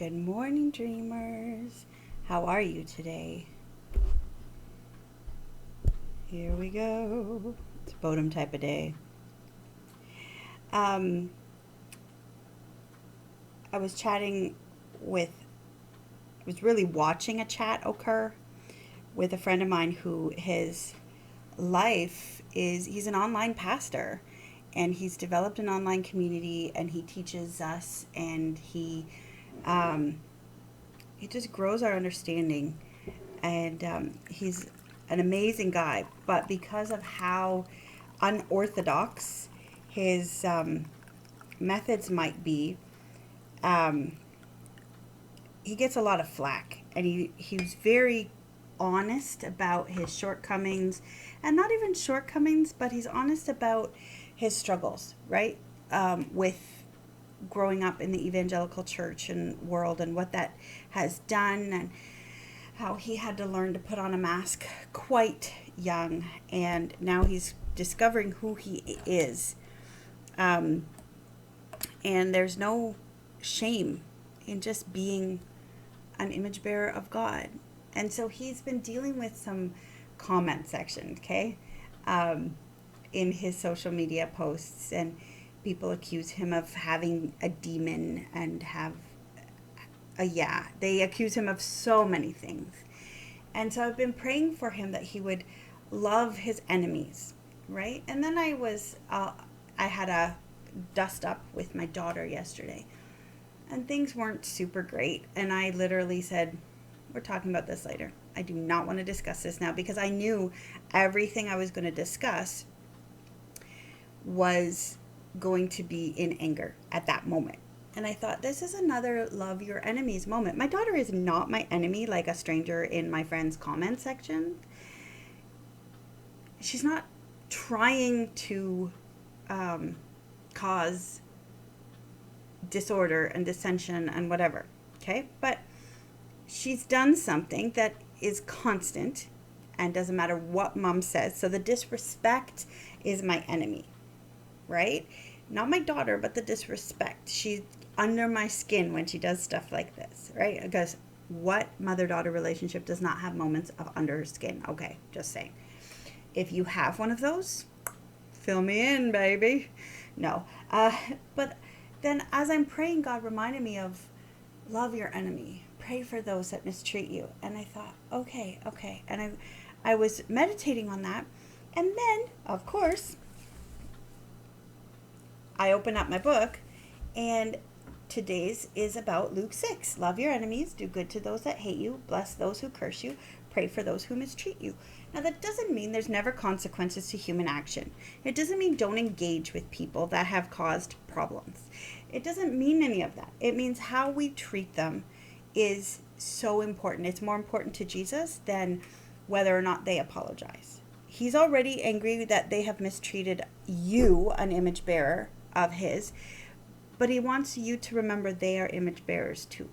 Good morning, dreamers. How are you today? Here we go. It's a Bodum type of day. Um, I was chatting with, I was really watching a chat occur with a friend of mine who his life is, he's an online pastor and he's developed an online community and he teaches us and um, he just grows our understanding and he's an amazing guy. But because of how unorthodox his methods might be, um, he gets a lot of flack, and he's very honest about his shortcomings, and not even shortcomings, but he's honest about his struggles, right? With growing up in the evangelical church and world and what that has done and how he had to learn to put on a mask quite young, and now he's discovering who he is. Um, and there's no shame in just being an image bearer of God. And so he's been dealing with some comment section, okay, um, in his social media posts, and people accuse him of having a demon and have yeah, they accuse him of so many things. And so I've been praying for him that he would love his enemies, right? And then I had a dust up with my daughter yesterday, and things weren't super great. And I literally said, we're talking about this later. I do not want to discuss this now, because I knew everything I was going to discuss was going to be in anger at that moment. And I thought, this is another love your enemies moment. My daughter is not my enemy, like a stranger in my friend's comment section. She's not trying to um, cause disorder and dissension and whatever. Okay? But she's done something that is constant and doesn't matter what mom says. So the disrespect is my enemy, right? Not my daughter, but the disrespect. She's under my skin when she does stuff like this, right? Because what mother daughter relationship does not have moments of under her skin? Okay, just saying. If you have one of those, fill me in, baby. No. But then as I'm praying, God reminded me of love your enemy. Pray for those that mistreat you. And I thought, okay. And I was meditating on that. And then, of course, I open up my book, and today's is about Luke 6. Love your enemies, do good to those that hate you, bless those who curse you, pray for those who mistreat you. Now, that doesn't mean there's never consequences to human action. It doesn't mean don't engage with people that have caused problems. It doesn't mean any of that. It means how we treat them is so important. It's more important to Jesus than whether or not they apologize. He's already angry that they have mistreated you, an image bearer of his, but he wants you to remember they are image bearers too.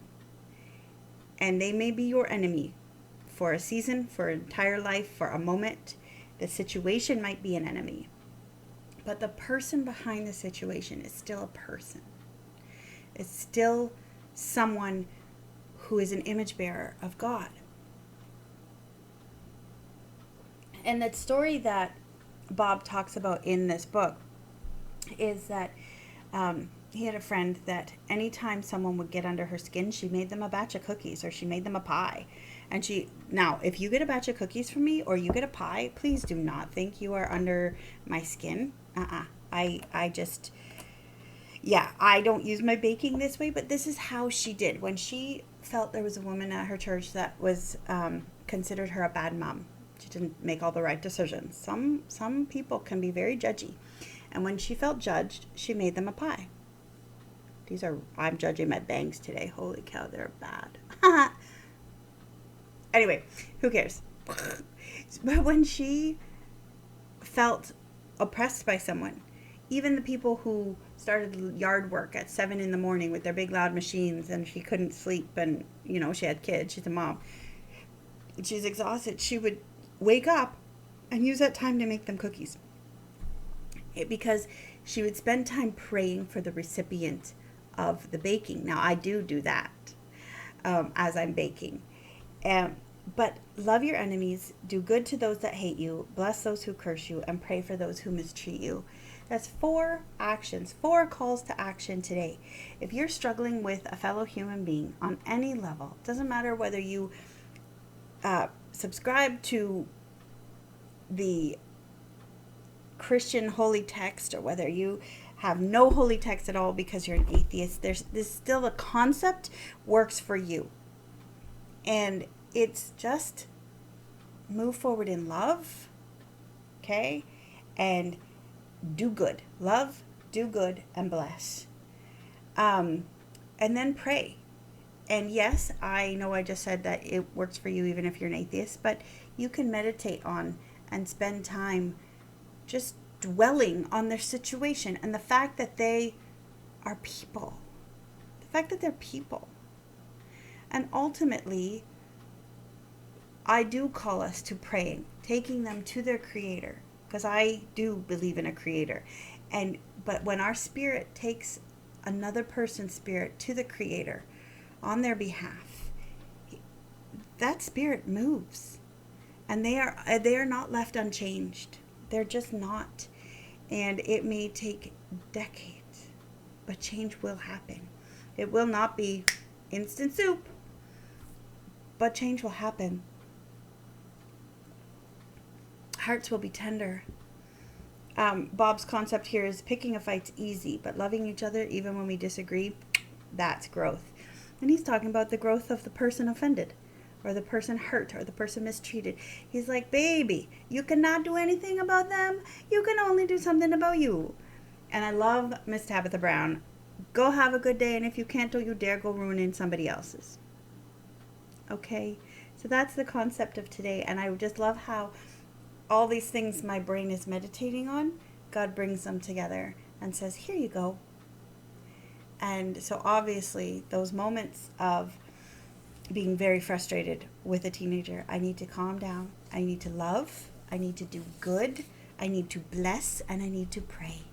And they may be your enemy for a season, for an entire life, for a moment. The situation might be an enemy, but the person behind the situation is still a person. It's still someone who is an image bearer of God. And the story that Bob talks about in this book is that he had a friend that anytime someone would get under her skin, she made them a batch of cookies or she made them a pie. And now, if you get a batch of cookies from me or you get a pie, please do not think you are under my skin. I just, yeah, I don't use my baking this way, but this is how she did. When she felt there was a woman at her church that was considered her a bad mom, she didn't make all the right decisions. Some people can be very judgy. And when she felt judged, she made them a pie. I'm judging my bangs today. Holy cow, they're bad. Anyway, who cares? But when she felt oppressed by someone, even the people who started yard work at 7 a.m. with their big loud machines, and she couldn't sleep, and she had kids, she's a mom, she's exhausted, she would wake up and use that time to make them cookies. Because she would spend time praying for the recipient of the baking. Now, I do that. as I'm baking. Um, but love your enemies, do good to those that hate you, bless those who curse you, and pray for those who mistreat you. That's 4 actions, 4 calls to action today. If you're struggling with a fellow human being on any level, doesn't matter whether you subscribe to the Christian holy text or whether you have no holy text at all because you're an atheist, there's this still the concept works for you. And it's just move forward in love, okay? And do good. Love, do good, and bless. And then pray. And yes, I know I just said that it works for you even if you're an atheist, but you can meditate on and spend time just dwelling on their situation and the fact that they are people. The fact that they're people. And ultimately, I do call us to praying, taking them to their creator, because I do believe in a creator. But when our spirit takes another person's spirit to the creator on their behalf, that spirit moves. And they are not left unchanged. They're just not. And it may take decades, but change will happen. It will not be instant soup, but change will happen. Hearts will be tender. Bob's concept here is picking a fight's easy, but loving each other even when we disagree, that's growth. And he's talking about the growth of the person offended, or the person hurt, or the person mistreated. He's like, baby, you cannot do anything about them. You can only do something about you. And I love Miss Tabitha Brown. Go have a good day, and if you can't, don't you dare go ruining somebody else's. Okay? So that's the concept of today, and I just love how all these things my brain is meditating on, God brings them together and says, here you go. And so obviously those moments of being very frustrated with a teenager, I need to calm down. I need to love. I need to do good. I need to bless, and I need to pray.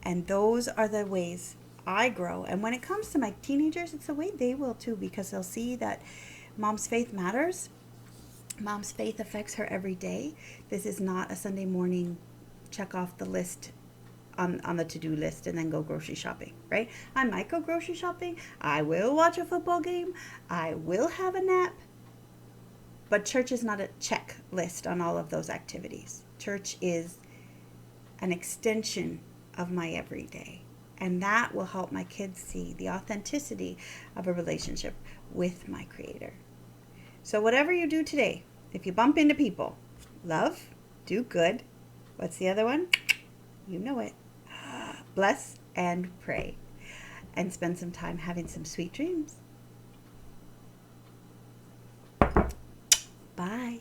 And those are the ways I grow. And when it comes to my teenagers, it's the way they will too, because they'll see that mom's faith matters. Mom's faith affects her every day. This is not a Sunday morning check off the list on the to-do list and then go grocery shopping, right? I might go grocery shopping. I will watch a football game. I will have a nap. But church is not a checklist on all of those activities. Church is an extension of my everyday. And that will help my kids see the authenticity of a relationship with my Creator. So whatever you do today, if you bump into people, love, do good. What's the other one? You know it. Bless and pray. And spend some time having some sweet dreams. Bye.